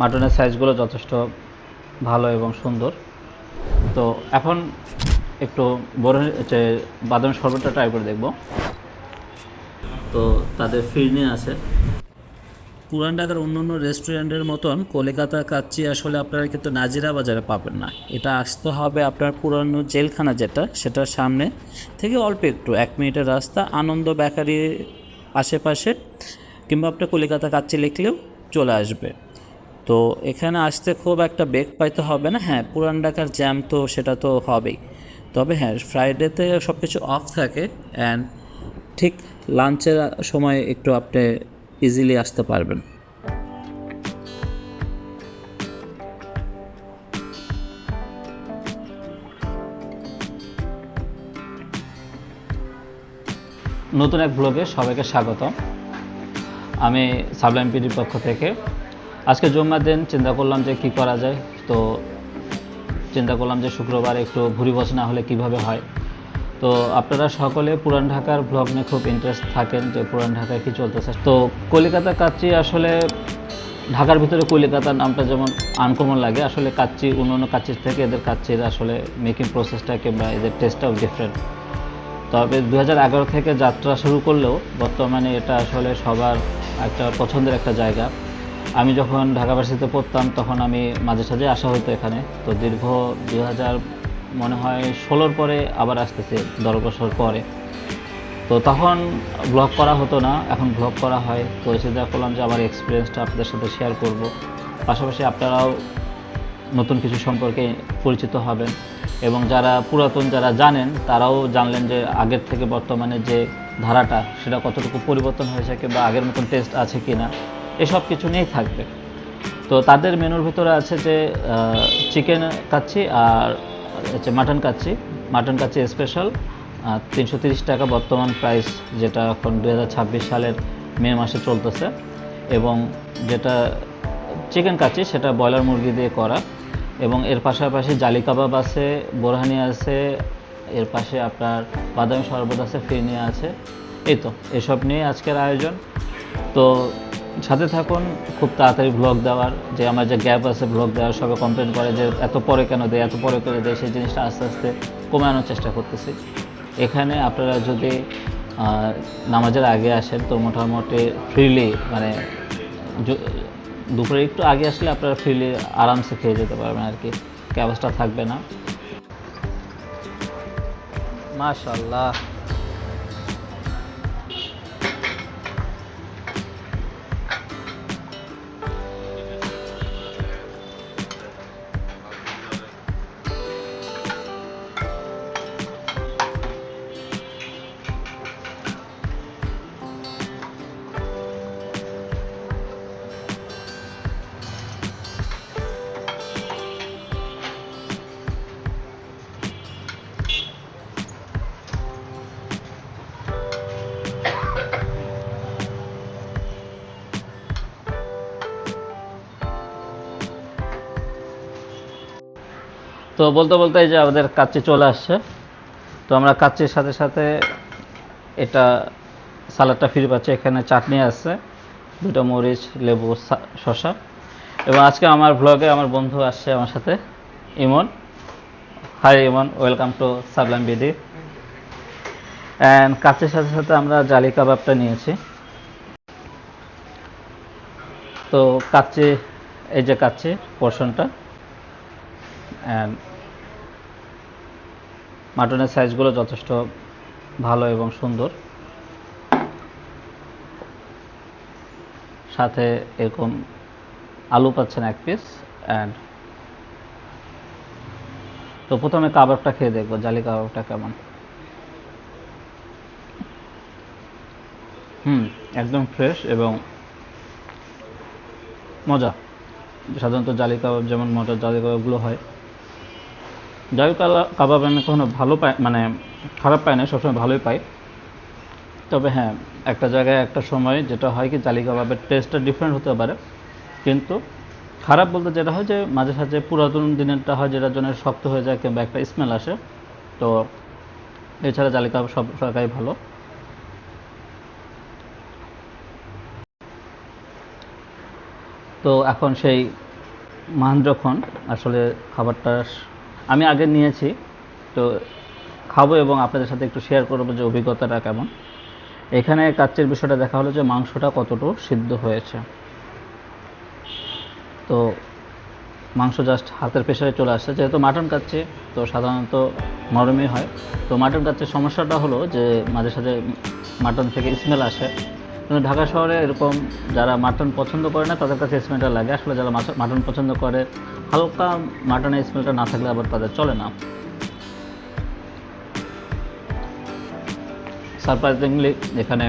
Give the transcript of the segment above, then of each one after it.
মাটনের সাইজগুলো যথেষ্ট ভালো এবং সুন্দর। তো এখন একটু বড় হচ্ছে বাদামের শরবতটা ট্রাই করে দেখব। তো তাদের ফিরনি আছে। পুরান ঢাকার অন্যান্য রেস্টুরেন্টের মতন কলকাতা কাচ্চি আসলে আপনারা কিন্তু নাজিরা বাজারে পাবেন না। এটা আসতে হবে আপনার পুরানো জেলখানা যেটা, সেটার সামনে থেকে অল্প একটু 1 মিনিটের রাস্তা, আনন্দ বেকারি আশেপাশে, কিংবা আপনার কলকাতা কাচ্চি লিখলেও চলে আসবে। তো এখানে আসতে খুব একটা বেগ পাইতে হবে না। হ্যাঁ, পুরান ঢাকার জ্যাম তো সেটা তো হবেই, তবে হ্যাঁ ফ্রাইডেতে সব কিছু অফ থাকে অ্যান্ড ঠিক লাঞ্চের সময় একটু আপনি ইজিলি আসতে পারবেন। নতুন এক ব্লগে সবাইকে স্বাগতম। আমি সাবলাইম পিডির পক্ষ থেকে। আজকে জুম্মার দিন চিন্তা করলাম যে কি করা যায়। তো চিন্তা করলাম যে শুক্রবার একটু ভুরিভোজ না হলে কিভাবে হয়। তো আপনারা সকলে পুরান ঢাকার ব্লগ নিয়ে খুব ইন্টারেস্ট থাকেন যে পুরান ঢাকায় কী চলতেছে। তো কলিকাতা কাচ্চি আসলে ঢাকার ভিতরে কলিকাতার নামটা যেমন আনকমন লাগে, আসলে কাচ্চি অন্য কাচ্চির থেকে এদের কাচ্চির আসলে মেকিং প্রসেসটা কিংবা এদের টেস্টটাও ডিফারেন্ট। তবে 2011 থেকে যাত্রা শুরু করলেও বর্তমানে এটা আসলে সবার একটা পছন্দের একটা জায়গা। আমি যখন ঢাকা ভার্সিটিতে পড়তাম তখন আমি মাঝে সাঝে আসা হতো এখানে। তো দীর্ঘ 2000 মনে হয় 16 পরে আবার আসতেছে, 10 বছর পরে। তো তখন ব্লগ করা হতো না, এখন ব্লগ করা হয়। তো চিন্তা করলাম যে আমার এক্সপিরিয়েন্সটা আপনাদের সাথে শেয়ার করব, পাশাপাশি আপনারাও নতুন কিছু সম্পর্কে পরিচিত হবেন এবং যারা পুরাতন যারা জানেন তারাও জানলেন যে আগের থেকে বর্তমানে যে ধারাটা সেটা কতটুকু পরিবর্তন হয়েছে কিংবা আগের মতন টেস্ট আছে কি না, এসব কিছু নিয়েই থাকবে। তো তাদের মেনুর ভিতরে আছে যে চিকেন কাচ্চি আর হচ্ছে মাটন কাচ্চি স্পেশাল 330 টাকা বর্তমান প্রাইস, যেটা এখন 2026 সালের মে মাসে চলতেছে। এবং যেটা চিকেন কাচ্চি সেটা ব্রয়লার মুরগি দিয়ে করা। এবং এর পাশাপাশি জালি কাবাব আছে, বোরহানি আছে, এর পাশে আপনার বাদামি শরবত আছে, ফিরনি আছে। এই তো এসব নিয়ে আজকের আয়োজন। তো সাথে থাকুন, খুব তাড়াতাড়ি ব্লগ দেওয়ার যে আমার যে গ্যাপ আছে ব্লগ দেওয়ার, সবাই কমপ্লেন করে যে এত পরে কেন দেয়, এত পরে করে দেয়। সেই জিনিসটা আস্তে আস্তে কমে আনার চেষ্টা করতেছি। এখানে আপনারা যদি নামাজের আগে আসেন তো মোটামুটি ফ্রিলি, মানে দুপুরে একটু আগে আসলে আপনারা ফ্রিলি আরামসে খেয়ে যেতে পারবেন আর কি, ক্যাপাসটা থাকবে না। মাশাআল্লাহ। তো বলতে বলতে এই যে আমাদের কাচ্চি চলে আসছে। তো আমরা কাচ্চির সাথে সাথে এটা সালাডটা ফ্রি পাচ্ছি। এখানে চাটনি আছে, দুটো মরিচ, লেবু, শসা। এবং আজকে আমার ব্লগে আমার বন্ধু আসছে আমার সাথে, Emon. Hi Emon, welcome to সাবলাম বিডি। অ্যান্ড কাচ্চির সাথে সাথে আমরা জালি কাবাবটা নিয়েছি। তো কাচ্চি, এই যে কাচ্চি পোর্শনটা, অ্যান্ড মাটনের সাইজগুলো যথেষ্ট ভালো এবং সুন্দর। সাথে এরকম আলু পাচ্ছেন 1 পিস। অ্যান্ড তো প্রথমে কাবাবটা খেয়ে দেখবো, জালি কাবাবটা কেমন। একদম ফ্রেশ এবং মজা। সাধারণত জালি কাবাব যেমন মজার জালি কাবাবগুলো হয়, জালি কাবাব আমি কখনো ভালো পাই, মানে খারাপ পাই না, সবসময় ভালোই পাই। তবে হ্যাঁ, একটা জায়গায় একটা সময় যেটা হয় কি, জালি কাবাবের টেস্টটা ডিফারেন্ট হতে পারে, কিন্তু খারাপ বলতে যেটা হয় যে মাঝে সাঝে পুরাতন দিনেরটা হয়, যেটার জন্য শক্ত হয়ে যায় কিংবা একটা স্মেল আসে। তো এছাড়া জালি কাবাব সব জায়গায় ভালো। তো এখন সেই মান যখন আসলে খাবারটা আমি আগে নিয়েছি, তো খাবো এবং আপনাদের সাথে একটু শেয়ার করবো যে অভিজ্ঞতাটা কেমন। এখানে কাচ্চির বিষয়টা দেখা হলো যে মাংসটা কতটুকু সিদ্ধ হয়েছে। তো মাংস জাস্ট হাতের প্রেসারে চলে আসছে, যেহেতু মাটন কাচ্চি তো সাধারণত নরমই হয়। তো মাটন কাচ্চির সমস্যাটা হলো যে মাঝে সাঝে মাটন থেকে স্মেল আসে, কিন্তু ঢাকা শহরে এরকম যারা মাটন পছন্দ করে না তাদের কাছে স্মেলটা লাগে। আসলে যারা মাটন পছন্দ করে হালকা মাটনের স্মেলটা না থাকলে আবার তাদের চলে না। সারপ্রাইজিংলি এখানে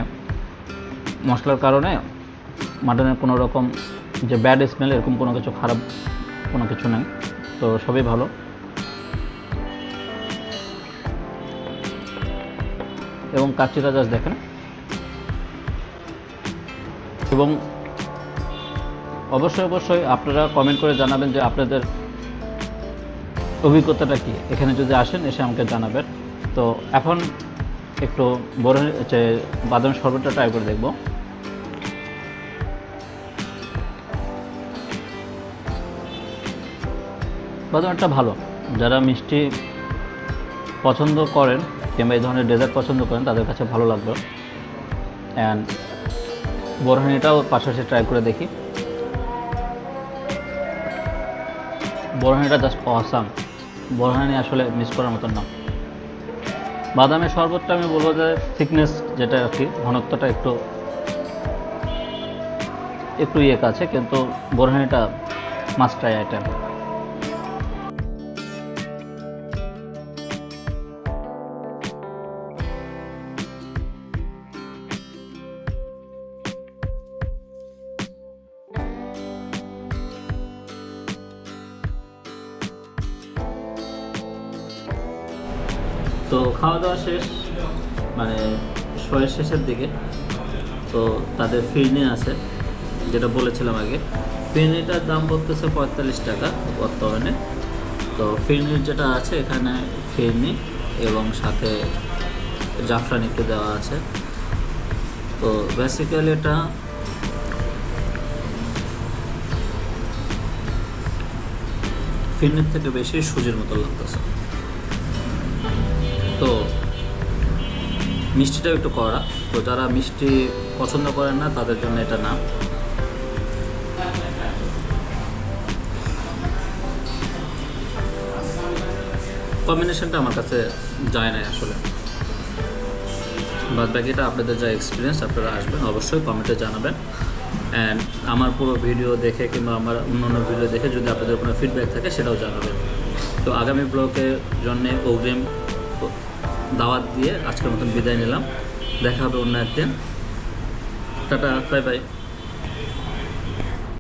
মশলার কারণে মাটনের কোনো রকম যে ব্যাড স্মেল এরকম কোনো কিছু খারাপ কোনো কিছু নেই, তো সবই ভালো। এবং কাচ্চিটা জাস্ট দেখেন। এবং অবশ্যই আপনারা কমেন্ট করে জানাবেন যে আপনাদের অভিজ্ঞতাটা কি, এখানে যদি আসেন এসে আমাকে জানাবেন। তো এখন একটু বড় হচ্ছে বাদাম শরবতটা ট্রাই করে দেখব। বাদামটা ভালো, যারা মিষ্টি পছন্দ করেন কিংবা এই ধরনের ডেজার্ট পছন্দ করেন তাদের কাছে ভালো লাগবে। অ্যান্ড বোরহানিটাও পাশাপাশি ট্রাই করে দেখি। বোরহানিটা জাস্ট অসাম, বোরহানি আসলে মিস করার মতন না। বাদামের শরবতটা আমি বলবো যে থিকনেস যেটা আর কি, ঘনত্বটা একটু ইয়ে কাছে, কিন্তু বোরহানিটা মাস্ট ট্রাই আইটেম। তো খাওয়া দাওয়া শেষ, মানে শোয়ের শেষের দিকে। তো তাদের ফিরনি আছে, যেটা বলেছিলাম আগে, ফিরনিটার দাম বলতেছে 45 টাকা বর্তমানে। তো ফিরনির যেটা আছে এখানে ফিরনি এবং সাথে জাফরান একটু দেওয়া আছে। তো বেসিক্যালি এটা ফিরনির থেকে বেশি সুজির মতো লাগতেছে। তো মিষ্টিটাও একটু কড়া, তো যারা মিষ্টি পছন্দ করেন না তাদের জন্য এটা না। কম্বিনেশনটা আমার কাছে যায় না আসলে। বাদ বাকিটা আপনাদের যা এক্সপিরিয়েন্স, আপনারা আসবেন অবশ্যই কমেন্টে জানাবেন। অ্যান্ড আমার পুরো ভিডিও দেখে কিংবা আমার অন্য ভিডিও দেখে যদি আপনাদের কোনো ফিডব্যাক থাকে সেটাও জানাবেন। তো আগামী ব্লগের জন্যে অগ্রিম দাওয়াত দিয়ে আজকের মতন বিদায় নিলাম। দেখা হবে অন্য একদিন। Tata, bye bye.